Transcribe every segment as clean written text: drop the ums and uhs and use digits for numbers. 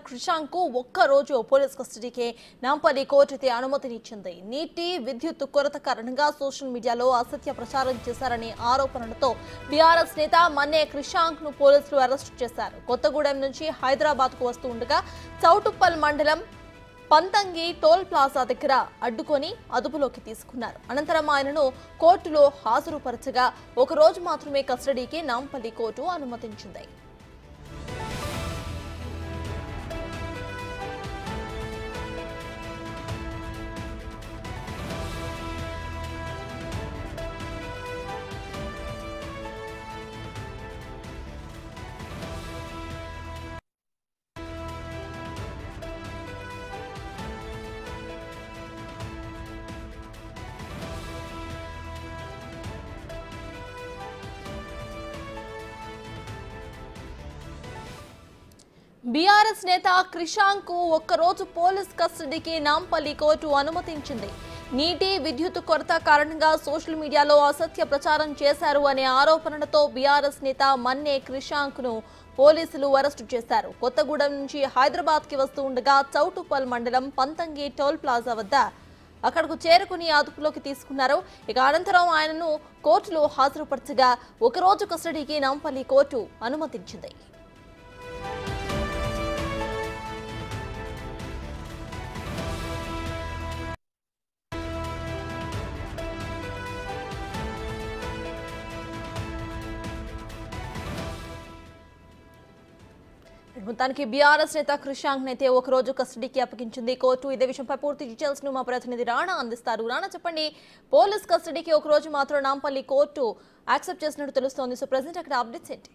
క్రిషాంక్ కు ఒక్క రోజు పోలీస్ కస్టడీకి నాంపల్లి కోర్టు అనుమతినిచ్చింది. నీటి విద్యుత్ కొరత కారణంగా సోషల్ మీడియాలో అసత్య ప్రచారం చేశారనే ఆరోపణలతో బీఆర్ఎస్ నేత మన్నే క్రిషాంక్ ను పోలీసులు అరెస్టు చేశారు. కొత్తగూడెం నుంచి హైదరాబాద్ కు వస్తూ ఉండగా చౌటుప్పల్ మండలం పంతంగి టోల్ ప్లాజా దగ్గర అడ్డుకొని అదుపులోకి తీసుకున్నారు. అనంతరం ఆయనను కోర్టులో హాజరుపరచగా ఒక రోజు మాత్రమే కస్టడీకి నాంపల్లి కోర్టు అనుమతించింది. బీఆర్ఎస్ నేత క్రిషాంక్ కు ఒక్కరోజు పోలీస్ కస్టడీకి నాంపల్లి కోర్టు అనుమతించింది. నీటి విద్యుత్ కొరత కారణంగా సోషల్ మీడియాలో అసత్య ప్రచారం చేశారు అనే ఆరోపణలతో బీఆర్ఎస్ నేత మన్నే క్రిషాంక్ ను పోలీసులు అరెస్టు చేశారు. కొత్తగూడెం నుంచి హైదరాబాద్ కి వస్తూ ఉండగా చౌటుప్పల్ మండలం పంతంగి టోల్ ప్లాజా వద్ద అక్కడకు చేరుకుని అదుపులోకి తీసుకున్నారు. ఇక అనంతరం ఆయనను కోర్టులో హాజరుపరచగా ఒకరోజు కస్టడీకి నాంపల్లి కోర్టు అనుమతించింది. మొత్తానికి బీఆర్ఎస్ నేత క్రిషాంక్ నైతే ఒక రోజు కస్టడీకి అప్పగించింది కోర్టు. ఇదే విషయంపై పూర్తి డీటెయిల్స్ ను మా ప్రతినిధి రాణా అందిస్తారు. రాణా, చెప్పండి, పోలీస్ కస్టడీకి ఒక రోజు మాత్రం నాంపల్లి కోర్టు యాక్సెప్ట్ చేసినట్టు తెలుస్తోంది. సో ప్రెసెంట్ అక్కడ అప్డేట్స్ ఏంటి?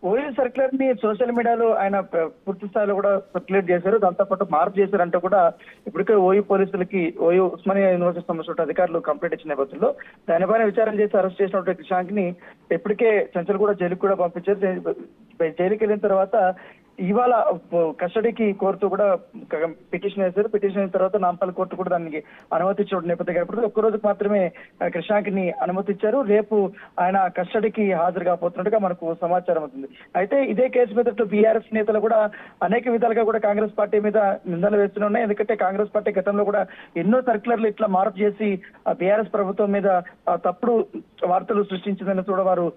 ఓయూ సర్క్యులర్ ని సోషల్ మీడియాలో ఆయన పూర్తి స్థాయిలో కూడా సర్క్యులేట్ చేశారు. దాంతో పాటు మార్పు చేశారంటూ కూడా ఇప్పటికే ఓయూ పోలీసులకి ఓయూ ఉస్మానియా యూనివర్సిటీ సంబంధించిన అధికారులు కంప్లైంట్ ఇచ్చిన నేపథ్యంలో దానిపైన విచారణ చేసి అరెస్ట్ చేసినటువంటి క్రిషాంక్ ని ఇప్పటికే చెంచల్ కూడా జైలుకి కూడా పంపించారు. జైలుకి వెళ్ళిన తర్వాత ఇవాళ కస్టడీకి కోర్టు కూడా పిటిషన్ వేశారు. పిటిషన్ అయిన తర్వాత నాంపల్లి కోర్టు కూడా దానికి అనుమతించిన నేపథ్యంగా ఒక్క రోజుకు మాత్రమే క్రిషాంక్ ని అనుమతించారు. రేపు ఆయన కస్టడీకి హాజరు కాబోతున్నట్టుగా మనకు సమాచారం అవుతుంది. అయితే ఇదే కేసు మీద బీఆర్ఎస్ నేతలు కూడా అనేక విధాలుగా కూడా కాంగ్రెస్ పార్టీ మీద నిందలు వేస్తూనే ఉన్నాయి. ఎందుకంటే కాంగ్రెస్ పార్టీ గతంలో కూడా ఎన్నో సర్క్యులర్లు ఇట్లా మార్పు చేసి బీఆర్ఎస్ ప్రభుత్వం మీద తప్పుడు వార్తలు సృష్టించిందని కూడా వారు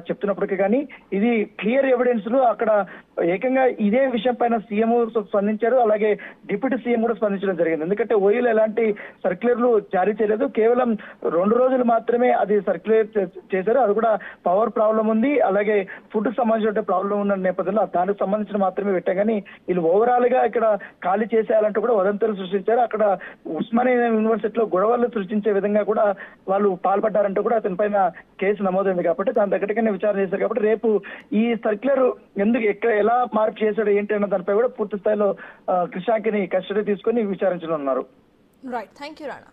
చెప్తున్నప్పటికీ కానీ ఇది క్లియర్ ఎవిడెన్స్ లు అక్కడ ఏకంగా ఇదే విషయం పైన సీఎం స్పందించారు. అలాగే డిప్యూటీ సీఎం కూడా స్పందించడం జరిగింది. ఎందుకంటే ఓయూలో ఎలాంటి సర్క్యులర్లు జారీ చేయలేదు. కేవలం 2 రోజులు మాత్రమే అది సర్క్యులేట్ చేశారు. అది కూడా పవర్ ప్రాబ్లం ఉంది, అలాగే ఫుడ్ సంబంధించిన ప్రాబ్లం ఉన్న నేపథ్యంలో దానికి సంబంధించిన మాత్రమే పెట్టాం. కానీ వీళ్ళు ఓవరాల్ గా ఇక్కడ ఖాళీ చేసేయాలంటూ కూడా వదంతులు సృష్టించారు. అక్కడ ఉస్మానియా యూనివర్సిటీలో గొడవలు సృష్టించే విధంగా కూడా వాళ్ళు పాల్పడ్డారంటూ కూడా అతని పైన కేసు నమోదైంది. కాబట్టి దాని దగ్గరగానే విచారణ చేశారు. కాబట్టి రేపు ఈ సర్క్యులర్ ఎందుకు ఎక్కడ ఎలా మార్పు చేశాడు ఏంటి అన్న దానిపై కూడా పూర్తి స్థాయిలో క్రిషాంక్ ని కస్టడీ తీసుకొని విచారించనున్నారు. Right, thank you Rana.